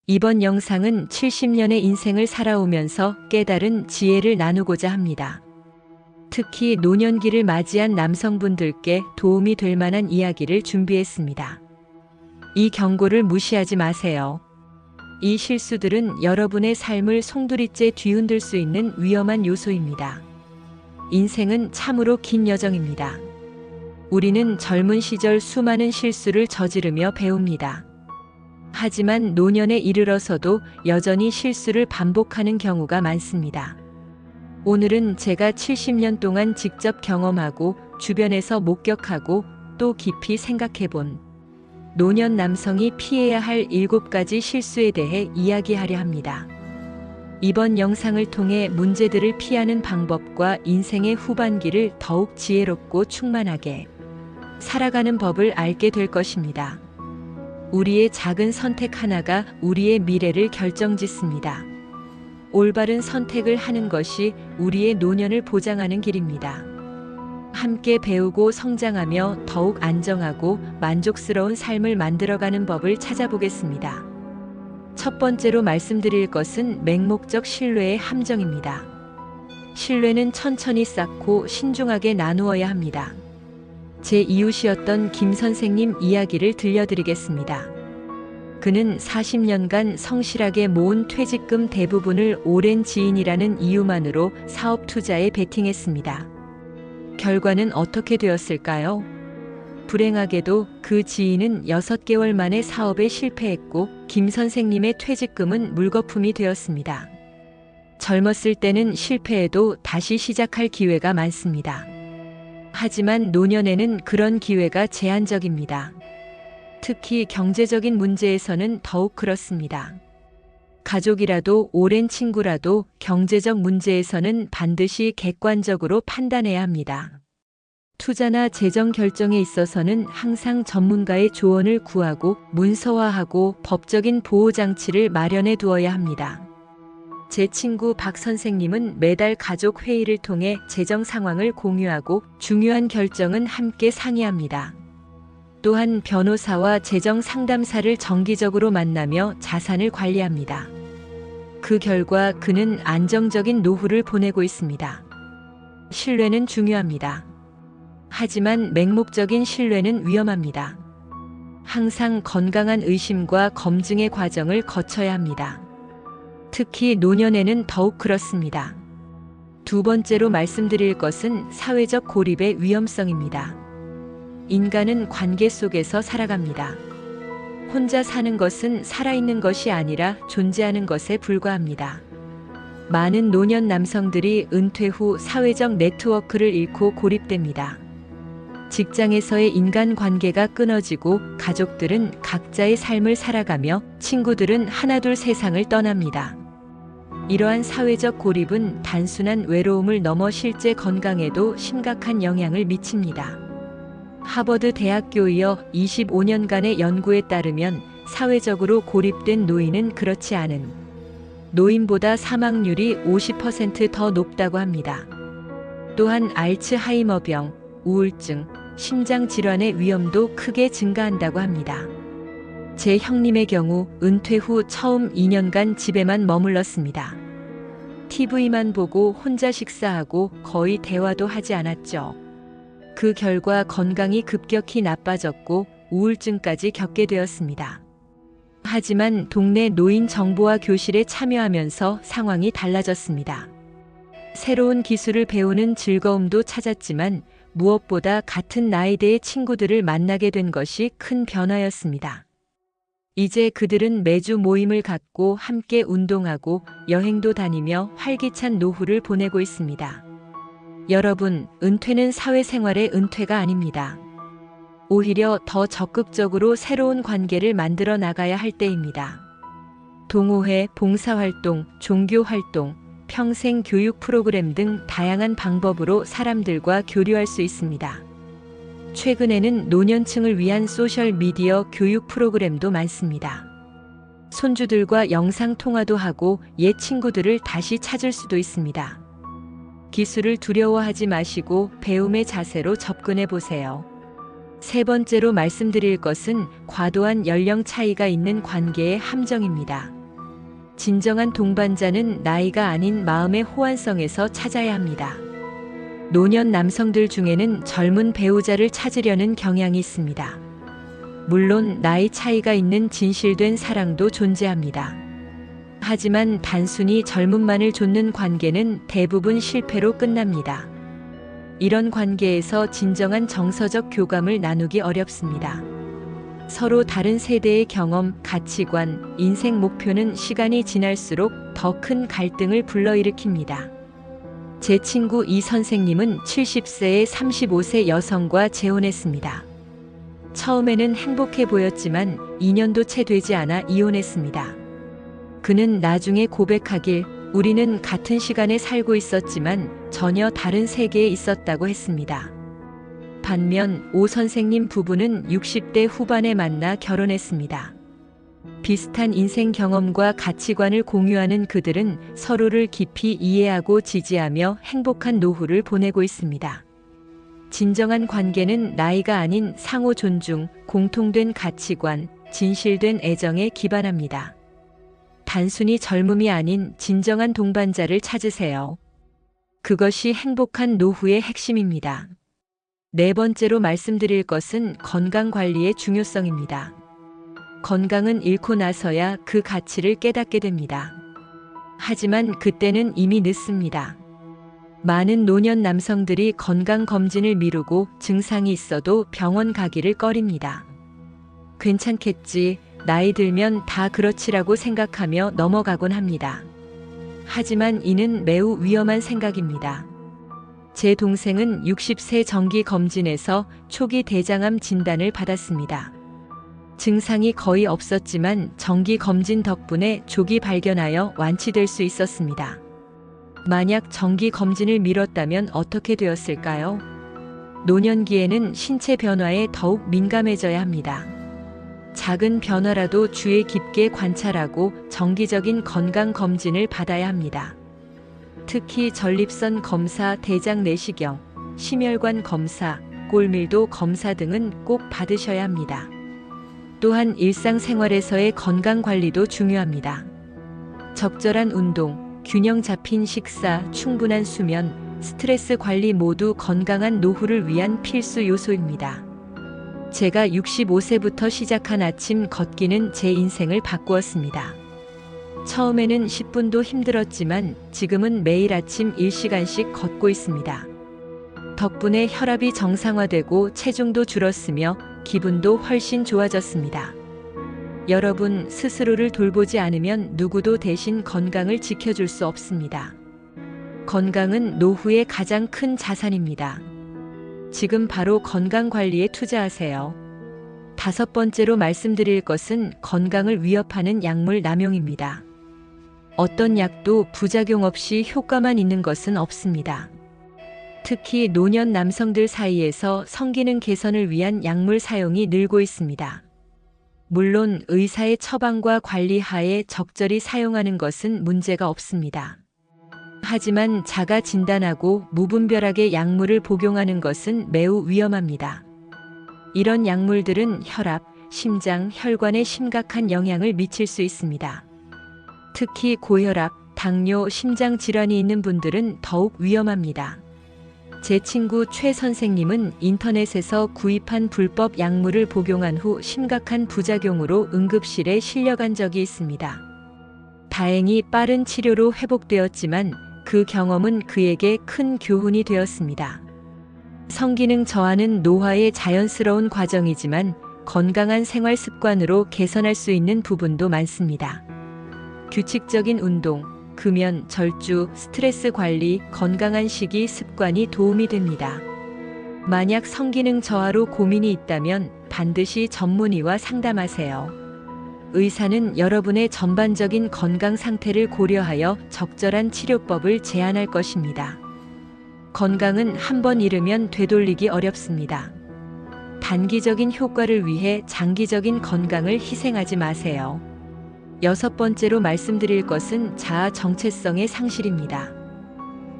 이번 영상은 70년의 인생을 살아오면서 깨달은 지혜를 나누고자 합니다. 특히 노년기를 맞이한 남성분들께 도움이 될 만한 이야기를 준비했습니다. 이 경고를 무시하지 마세요. 이 실수들은 여러분의 삶을 송두리째 뒤흔들 수 있는 위험한 요소입니다. 인생은 참으로 긴 여정입니다. 우리는 젊은 시절 수많은 실수를 저지르며 배웁니다. 하지만 노년에 이르러서도 여전히 실수를 반복하는 경우가 많습니다. 오늘은 제가 70년 동안 직접 경험하고 주변에서 목격하고 또 깊이 생각해본 노년 남성이 피해야 할 7가지 실수에 대해 이야기하려 합니다. 이번 영상을 통해 문제들을 피하는 방법과 인생의 후반기를 더욱 지혜롭고 충만하게 살아가는 법을 알게 될 것입니다. 우리의 작은 선택 하나가 우리의 미래를 결정짓습니다. 올바른 선택을 하는 것이 우리의 노년을 보장하는 길입니다. 함께 배우고 성장하며 더욱 안정하고 만족스러운 삶을 만들어가는 법을 찾아보겠습니다. 첫 번째로 말씀드릴 것은 맹목적 신뢰의 함정입니다. 신뢰는 천천히 쌓고 신중하게 나누어야 합니다. 제 이웃이었던 김 선생님 이야기를 들려드리겠습니다. 그는 40년간 성실하게 모은 퇴직금 대부분을 오랜 지인이라는 이유만으로 사업 투자에 베팅했습니다. 결과는 어떻게 되었을까요? 불행하게도 그 지인은 6개월 만에 사업에 실패했고 김 선생님의 퇴직금은 물거품이 되었습니다. 젊었을 때는 실패해도 다시 시작할 기회가 많습니다. 하지만 노년에는 그런 기회가 제한적입니다. 특히 경제적인 문제에서는 더욱 그렇습니다. 가족이라도 오랜 친구라도 경제적 문제에서는 반드시 객관적으로 판단해야 합니다. 투자나 재정 결정에 있어서는 항상 전문가의 조언을 구하고 문서화하고 법적인 보호장치를 마련해 두어야 합니다. 제 친구 박 선생님은 매달 가족 회의를 통해 재정 상황을 공유하고 중요한 결정은 함께 상의합니다. 또한 변호사와 재정 상담사를 정기적으로 만나며 자산을 관리합니다. 그 결과 그는 안정적인 노후를 보내고 있습니다. 신뢰는 중요합니다. 하지만 맹목적인 신뢰는 위험합니다. 항상 건강한 의심과 검증의 과정을 거쳐야 합니다. 특히 노년에는 더욱 그렇습니다. 두 번째로 말씀드릴 것은 사회적 고립의 위험성입니다. 인간은 관계 속에서 살아갑니다. 혼자 사는 것은 살아있는 것이 아니라 존재하는 것에 불과합니다. 많은 노년 남성들이 은퇴 후 사회적 네트워크를 잃고 고립됩니다. 직장에서의 인간관계가 끊어지고 가족들은 각자의 삶을 살아가며 친구들은 하나둘 세상을 떠납니다. 이러한 사회적 고립은 단순한 외로움을 넘어 실제 건강에도 심각한 영향을 미칩니다. 하버드 대학교이어 25년간의 연구에 따르면 사회적으로 고립된 노인은 그렇지 않은 노인보다 사망률이 50% 더 높다고 합니다. 또한 알츠하이머병, 우울증, 심장질환의 위험도 크게 증가한다고 합니다. 제 형님의 경우 은퇴 후 처음 2년간 집에만 머물렀습니다. TV만 보고 혼자 식사하고 거의 대화도 하지 않았죠. 그 결과 건강이 급격히 나빠졌고 우울증까지 겪게 되었습니다. 하지만 동네 노인 정보화 교실에 참여하면서 상황이 달라졌습니다. 새로운 기술을 배우는 즐거움도 찾았지만 무엇보다 같은 나이대의 친구들을 만나게 된 것이 큰 변화였습니다. 이제 그들은 매주 모임을 갖고 함께 운동하고 여행도 다니며 활기찬 노후를 보내고 있습니다. 여러분, 은퇴는 사회생활의 은퇴가 아닙니다. 오히려 더 적극적으로 새로운 관계를 만들어 나가야 할 때입니다. 동호회, 봉사활동, 종교활동, 평생 교육 프로그램 등 다양한 방법으로 사람들과 교류할 수 있습니다. 최근에는 노년층을 위한 소셜미디어 교육 프로그램도 많습니다. 손주들과 영상통화도 하고 옛 친구들을 다시 찾을 수도 있습니다. 기술을 두려워하지 마시고 배움의 자세로 접근해 보세요. 세 번째로 말씀드릴 것은 과도한 연령 차이가 있는 관계의 함정입니다. 진정한 동반자는 나이가 아닌 마음의 호환성에서 찾아야 합니다. 노년 남성들 중에는 젊은 배우자를 찾으려는 경향이 있습니다. 물론 나이 차이가 있는 진실된 사랑도 존재합니다. 하지만 단순히 젊음만을 좇는 관계는 대부분 실패로 끝납니다. 이런 관계에서 진정한 정서적 교감을 나누기 어렵습니다. 서로 다른 세대의 경험, 가치관, 인생 목표는 시간이 지날수록 더 큰 갈등을 불러일으킵니다. 제 친구 이 선생님은 70세의 35세 여성과 재혼했습니다. 처음에는 행복해 보였지만 2년도 채 되지 않아 이혼했습니다. 그는 나중에 고백하길 우리는 같은 시간에 살고 있었지만 전혀 다른 세계에 있었다고 했습니다. 반면 오 선생님 부부는 60대 후반에 만나 결혼했습니다. 비슷한 인생 경험과 가치관을 공유하는 그들은 서로를 깊이 이해하고 지지하며 행복한 노후를 보내고 있습니다. 진정한 관계는 나이가 아닌 상호 존중, 공통된 가치관, 진실된 애정에 기반합니다. 단순히 젊음이 아닌 진정한 동반자를 찾으세요. 그것이 행복한 노후의 핵심입니다. 네 번째로 말씀드릴 것은 건강 관리의 중요성입니다. 건강은 잃고 나서야 그 가치를 깨닫게 됩니다. 하지만 그때는 이미 늦습니다. 많은 노년 남성들이 건강검진을 미루고 증상이 있어도 병원 가기를 꺼립니다. 괜찮겠지, 나이 들면 다 그렇지라고 생각하며 넘어가곤 합니다. 하지만 이는 매우 위험한 생각입니다. 제 동생은 60세 정기검진에서 초기 대장암 진단을 받았습니다. 증상이 거의 없었지만 정기검진 덕분에 조기 발견하여 완치될 수 있었습니다. 만약 정기검진을 미뤘다면 어떻게 되었을까요? 노년기에는 신체 변화에 더욱 민감해져야 합니다. 작은 변화라도 주의 깊게 관찰하고 정기적인 건강검진을 받아야 합니다. 특히 전립선 검사, 대장 내시경, 심혈관 검사, 골밀도 검사 등은 꼭 받으셔야 합니다. 또한 일상생활에서의 건강관리도 중요합니다. 적절한 운동, 균형 잡힌 식사, 충분한 수면, 스트레스 관리 모두 건강한 노후를 위한 필수 요소입니다. 제가 65세부터 시작한 아침 걷기는 제 인생을 바꾸었습니다. 처음에는 10분도 힘들었지만 지금은 매일 아침 1시간씩 걷고 있습니다. 덕분에 혈압이 정상화되고 체중도 줄었으며 기분도 훨씬 좋아졌습니다. 여러분 스스로를 돌보지 않으면 누구도 대신 건강을 지켜줄 수 없습니다. 건강은 노후의 가장 큰 자산입니다. 지금 바로 건강 관리에 투자하세요. 다섯 번째로 말씀드릴 것은 건강을 위협하는 약물 남용입니다. 어떤 약도 부작용 없이 효과만 있는 것은 없습니다. 특히 노년 남성들 사이에서 성기능 개선을 위한 약물 사용이 늘고 있습니다. 물론 의사의 처방과 관리 하에 적절히 사용하는 것은 문제가 없습니다. 하지만 자가 진단하고 무분별하게 약물을 복용하는 것은 매우 위험합니다. 이런 약물들은 혈압, 심장, 혈관에 심각한 영향을 미칠 수 있습니다. 특히 고혈압, 당뇨, 심장 질환이 있는 분들은 더욱 위험합니다. 제 친구 최 선생님은 인터넷에서 구입한 불법 약물을 복용한 후 심각한 부작용으로 응급실에 실려간 적이 있습니다. 다행히 빠른 치료로 회복되었지만 그 경험은 그에게 큰 교훈이 되었습니다. 성기능 저하는 노화의 자연스러운 과정이지만 건강한 생활 습관으로 개선할 수 있는 부분도 많습니다. 규칙적인 운동, 금연, 절주, 스트레스 관리, 건강한 식이 습관이 도움이 됩니다. 만약 성기능 저하로 고민이 있다면 반드시 전문의와 상담하세요. 의사는 여러분의 전반적인 건강 상태를 고려하여 적절한 치료법을 제안할 것입니다. 건강은 한번 잃으면 되돌리기 어렵습니다. 단기적인 효과를 위해 장기적인 건강을 희생하지 마세요. 여섯 번째로 말씀드릴 것은 자아 정체성의 상실입니다.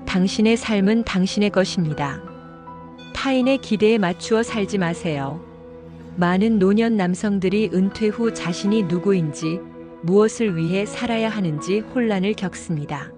당신의 삶은 당신의 것입니다. 타인의 기대에 맞추어 살지 마세요. 많은 노년 남성들이 은퇴 후 자신이 누구인지, 무엇을 위해 살아야 하는지 혼란을 겪습니다.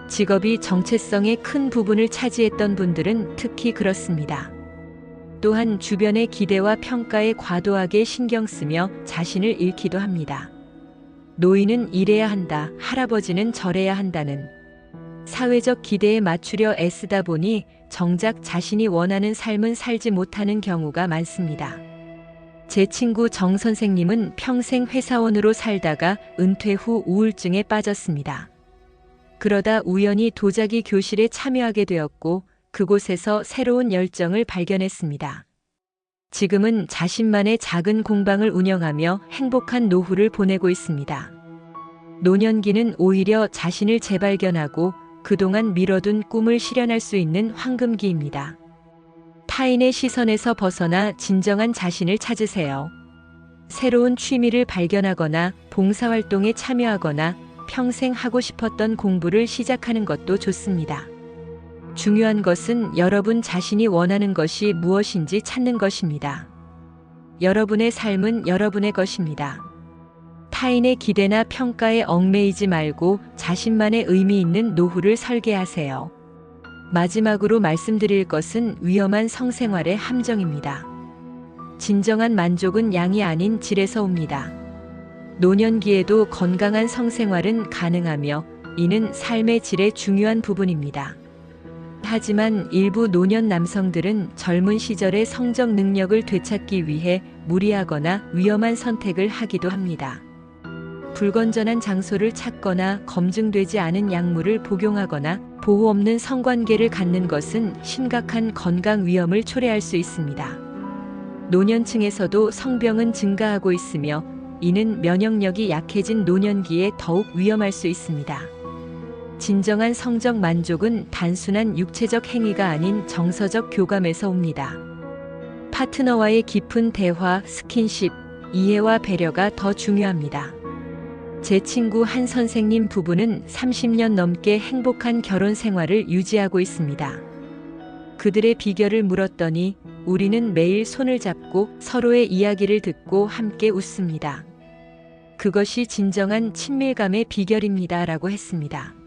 직업이 정체성의 큰 부분을 차지했던 분들은 특히 그렇습니다. 또한 주변의 기대와 평가에 과도하게 신경 쓰며 자신을 잃기도 합니다. 노인은 이래야 한다, 할아버지는 저래야 한다는 사회적 기대에 맞추려 애쓰다 보니 정작 자신이 원하는 삶은 살지 못하는 경우가 많습니다. 제 친구 정 선생님은 평생 회사원으로 살다가 은퇴 후 우울증에 빠졌습니다. 그러다 우연히 도자기 교실에 참여하게 되었고 그곳에서 새로운 열정을 발견했습니다. 지금은 자신만의 작은 공방을 운영하며 행복한 노후를 보내고 있습니다. 노년기는 오히려 자신을 재발견하고 그동안 미뤄둔 꿈을 실현할 수 있는 황금기입니다. 타인의 시선에서 벗어나 진정한 자신을 찾으세요. 새로운 취미를 발견하거나 봉사활동에 참여하거나 평생 하고 싶었던 공부를 시작하는 것도 좋습니다. 중요한 것은 여러분 자신이 원하는 것이 무엇인지 찾는 것입니다. 여러분의 삶은 여러분의 것입니다. 타인의 기대나 평가에 얽매이지 말고 자신만의 의미 있는 노후를 설계하세요. 마지막으로 말씀드릴 것은 위험한 성생활의 함정입니다. 진정한 만족은 양이 아닌 질에서 옵니다. 노년기에도 건강한 성생활은 가능하며 이는 삶의 질의 중요한 부분입니다. 하지만 일부 노년 남성들은 젊은 시절의 성적 능력을 되찾기 위해 무리하거나 위험한 선택을 하기도 합니다. 불건전한 장소를 찾거나 검증되지 않은 약물을 복용하거나 보호 없는 성관계를 갖는 것은 심각한 건강 위험을 초래할 수 있습니다. 노년층에서도 성병은 증가하고 있으며 이는 면역력이 약해진 노년기에 더욱 위험할 수 있습니다. 진정한 성적 만족은 단순한 육체적 행위가 아닌 정서적 교감에서 옵니다. 파트너와의 깊은 대화, 스킨십, 이해와 배려가 더 중요합니다. 제 친구 한 선생님 부부는 30년 넘게 행복한 결혼 생활을 유지하고 있습니다. 그들의 비결을 물었더니 우리는 매일 손을 잡고 서로의 이야기를 듣고 함께 웃습니다. 그것이 진정한 친밀감의 비결입니다. 라고 했습니다.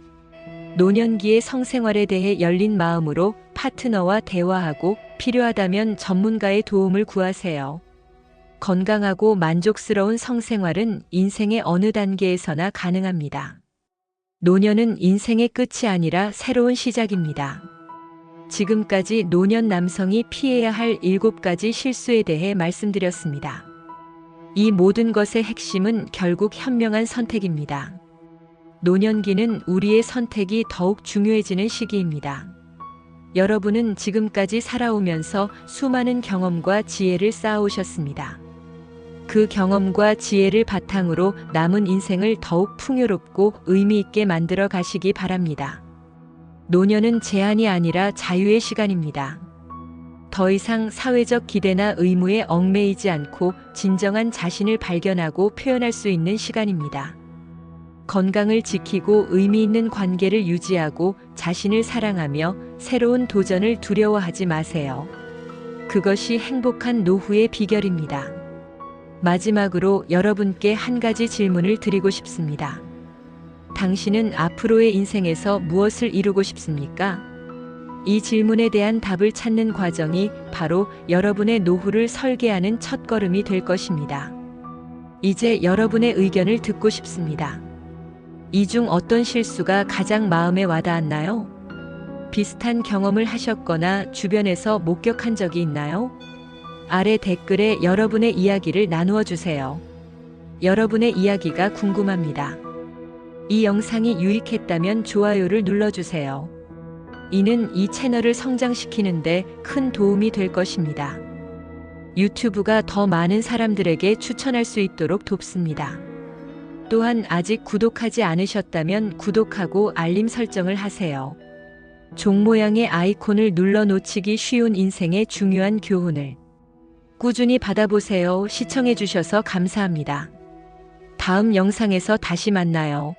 노년기의 성생활에 대해 열린 마음으로 파트너와 대화하고 필요하다면 전문가의 도움을 구하세요. 건강하고 만족스러운 성생활은 인생의 어느 단계에서나 가능합니다. 노년은 인생의 끝이 아니라 새로운 시작입니다. 지금까지 노년 남성이 피해야 할 7가지 실수에 대해 말씀드렸습니다. 이 모든 것의 핵심은 결국 현명한 선택입니다. 노년기는 우리의 선택이 더욱 중요해지는 시기입니다. 여러분은 지금까지 살아오면서 수많은 경험과 지혜를 쌓아오셨습니다. 그 경험과 지혜를 바탕으로 남은 인생을 더욱 풍요롭고 의미 있게 만들어 가시기 바랍니다. 노년은 제한이 아니라 자유의 시간입니다. 더 이상 사회적 기대나 의무에 얽매이지 않고 진정한 자신을 발견하고 표현할 수 있는 시간입니다. 건강을 지키고 의미 있는 관계를 유지하고 자신을 사랑하며 새로운 도전을 두려워하지 마세요. 그것이 행복한 노후의 비결입니다. 마지막으로 여러분께 한 가지 질문을 드리고 싶습니다. 당신은 앞으로의 인생에서 무엇을 이루고 싶습니까? 이 질문에 대한 답을 찾는 과정이 바로 여러분의 노후를 설계하는 첫걸음이 될 것입니다. 이제 여러분의 의견을 듣고 싶습니다. 이 중 어떤 실수가 가장 마음에 와닿았나요? 비슷한 경험을 하셨거나 주변에서 목격한 적이 있나요? 아래 댓글에 여러분의 이야기를 나누어 주세요. 여러분의 이야기가 궁금합니다. 이 영상이 유익했다면 좋아요를 눌러주세요. 이는 이 채널을 성장시키는데 큰 도움이 될 것입니다. 유튜브가 더 많은 사람들에게 추천할 수 있도록 돕습니다. 또한 아직 구독하지 않으셨다면 구독하고 알림 설정을 하세요. 종 모양의 아이콘을 눌러 놓치기 쉬운 인생의 중요한 교훈을 꾸준히 받아보세요. 시청해주셔서 감사합니다. 다음 영상에서 다시 만나요.